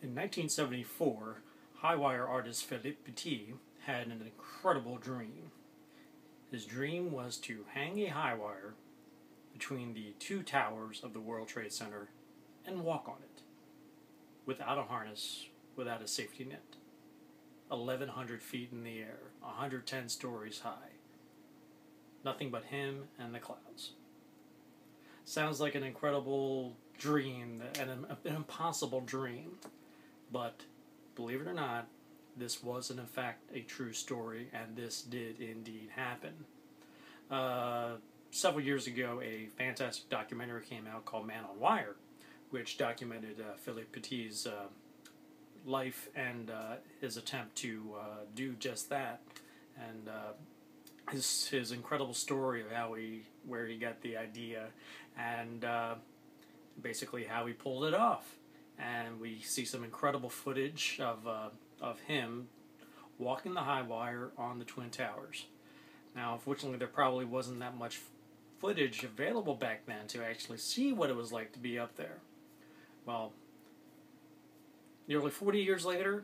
In 1974, high-wire artist Philippe Petit had an incredible dream. His dream was to hang a high wire between the two towers of the World Trade Center and walk on it, without a harness, without a safety net. 1,100 feet in the air, 110 stories high. Nothing but him and the clouds. Sounds like an incredible dream, an impossible dream. But, believe it or not, this was in fact a true story, and this did indeed happen. Several years ago, a fantastic documentary came out called Man on Wire, which documented Philippe Petit's life and his attempt to do just that, and his incredible story of where he got the idea, and basically how he pulled it off. And we see some incredible footage of him walking the high wire on the Twin Towers. Now, unfortunately, there probably wasn't that much footage available back then to actually see what it was like to be up there. Well, nearly 40 years later,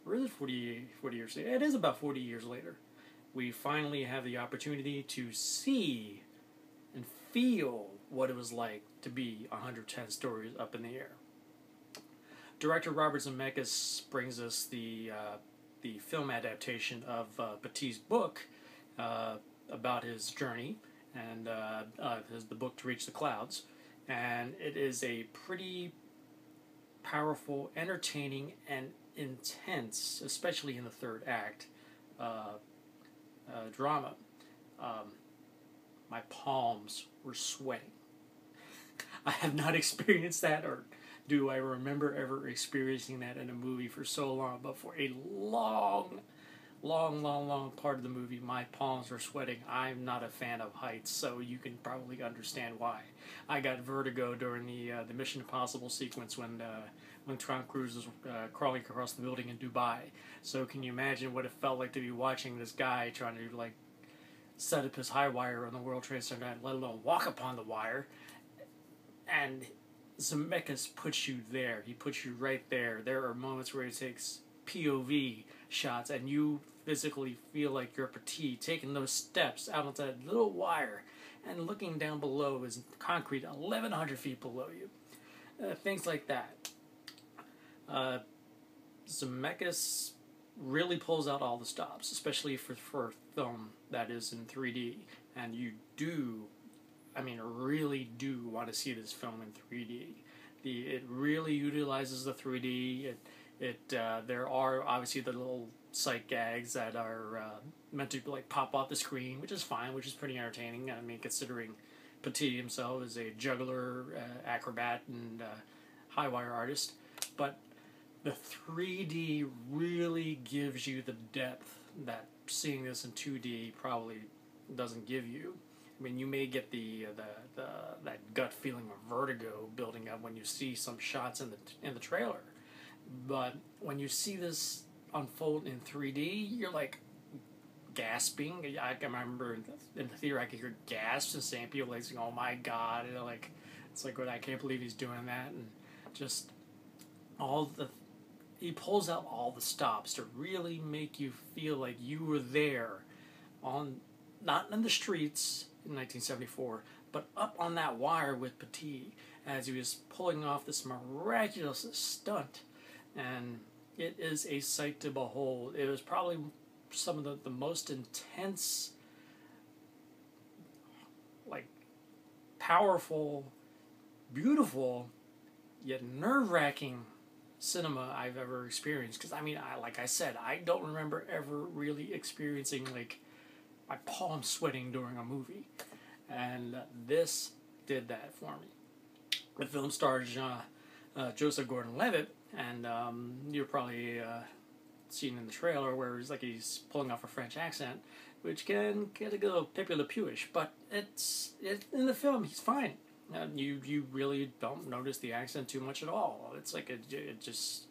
or is it 40 years later? It is about 40 years later. We finally have the opportunity to see and feel what it was like to be 110 stories up in the air. Director Robert Zemeckis brings us the film adaptation of Petit's book about his journey, and the book To Reach the Clouds, and it is a pretty powerful, entertaining, and intense, especially in the third act, drama. My palms were sweating. I have not experienced that, or do I remember ever experiencing that in a movie for so long, but for a long part of the movie, my palms were sweating. I'm not a fan of heights, so you can probably understand why. I got vertigo during the Mission Impossible sequence when Tom Cruise was crawling across the building in Dubai. So can you imagine what it felt like to be watching this guy trying to set up his high wire on the World Trade Center, let alone walk upon the wire? And Zemeckis puts you there. He puts you right there. There are moments where he takes POV shots, and you physically feel like you're Petit, taking those steps out onto that little wire, and looking down below is concrete 1,100 feet below you. Things like that. Zemeckis really pulls out all the stops, especially for a film that is in 3D, and you do, really do want to see this film in 3D. It really utilizes the 3D. There are obviously the little sight gags that are meant to pop off the screen, which is fine, which is pretty entertaining. Considering Petit himself is a juggler, acrobat, and high wire artist, but the 3D really gives you the depth that seeing this in 2D probably doesn't give you. You may get that gut feeling of vertigo building up when you see some shots in the trailer, but when you see this unfold in 3D, you're gasping. I can remember in the theater I could hear gasps and saying people saying, "Oh my God!" It's I can't believe he's doing that, and just he pulls out all the stops to really make you feel like you were there, not in the streets in 1974, but up on that wire with Petit as he was pulling off this miraculous stunt. And it is a sight to behold. It was probably some of the most intense, powerful, beautiful, yet nerve-wracking cinema I've ever experienced. Because like I said, I don't remember ever really experiencing my palms sweating during a movie, and this did that for me. The film stars Joseph Gordon-Levitt, and you've probably seen in the trailer where he's pulling off a French accent, which can get a little Pepe Le Pewish, but it's in the film he's fine. You really don't notice the accent too much at all. It's it just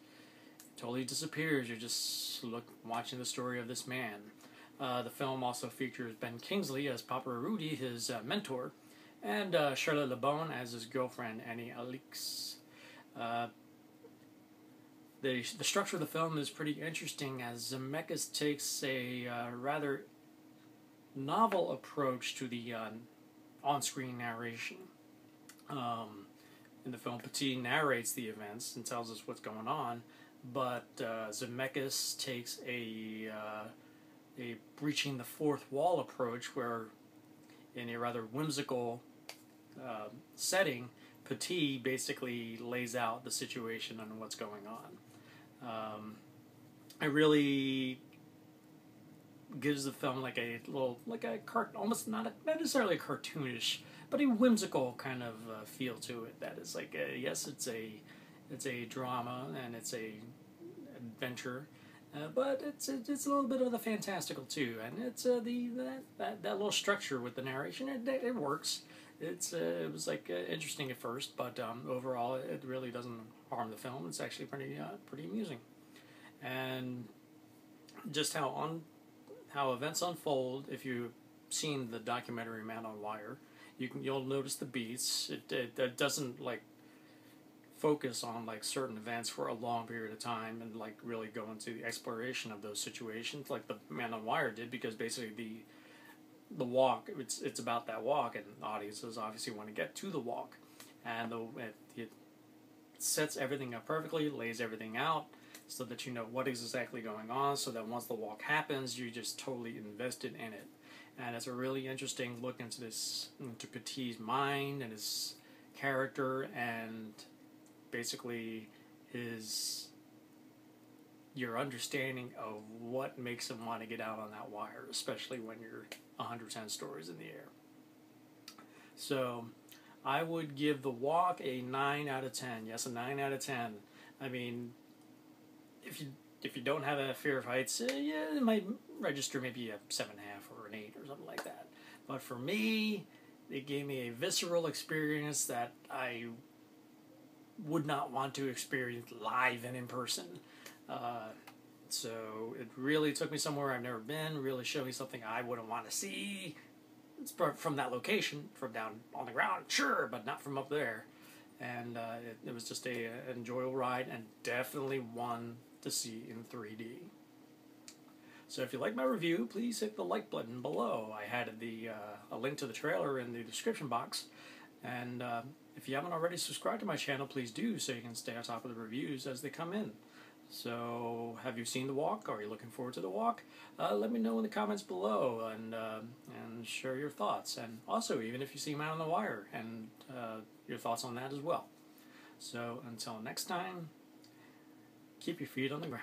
totally disappears. You're just watching the story of this man. The film also features Ben Kingsley as Papa Rudy, his mentor, and Charlotte Le Bon as his girlfriend, Annie Alix. The structure of the film is pretty interesting, as Zemeckis takes a rather novel approach to the on-screen narration. In the film, Petit narrates the events and tells us what's going on, but Zemeckis takes a breaching the fourth wall approach, where in a rather whimsical setting, Petit basically lays out the situation and what's going on. It really gives the film like a little, almost not necessarily a cartoonish, but a whimsical kind of feel to it. That is like, yes, it's a drama and it's a adventure, but it's a little bit of the fantastical too, and it's that little structure with the narration. It works. It was like interesting at first, but overall it really doesn't harm the film. It's actually pretty amusing, and just how events unfold. If you've seen the documentary Man on Wire, you'll notice the beats. It doesn't like focus on like certain events for a long period of time and like really go into the exploration of those situations like the Man on Wire did, because basically the walk, it's about that walk, and audiences obviously want to get to the walk, and it sets everything up perfectly, lays everything out so that you know what is exactly going on, so that once the walk happens, you're just totally invested in it. And it's a really interesting look into Petit's mind and his character, and basically your understanding of what makes him want to get out on that wire, especially when you're 110 stories in the air. So I would give The Walk a 9 out of 10. Yes, a 9 out of 10. I mean, if you don't have a fear of heights, yeah, it might register maybe a 7.5 or an 8 or something like that. But for me, it gave me a visceral experience that I would not want to experience live and in person. So it really took me somewhere I've never been, really showed me something I wouldn't want to see. It's from that location, from down on the ground, sure, but not from up there. And it was just an enjoyable ride, and definitely one to see in 3D. So if you like my review, please hit the like button below. I had a link to the trailer in the description box. And if you haven't already subscribed to my channel, please do, so you can stay on top of the reviews as they come in. So, have you seen The Walk? Are you looking forward to The Walk? Let me know in the comments below, and share your thoughts. And also, even if you see Man on the Wire, and your thoughts on that as well. So, until next time, keep your feet on the ground.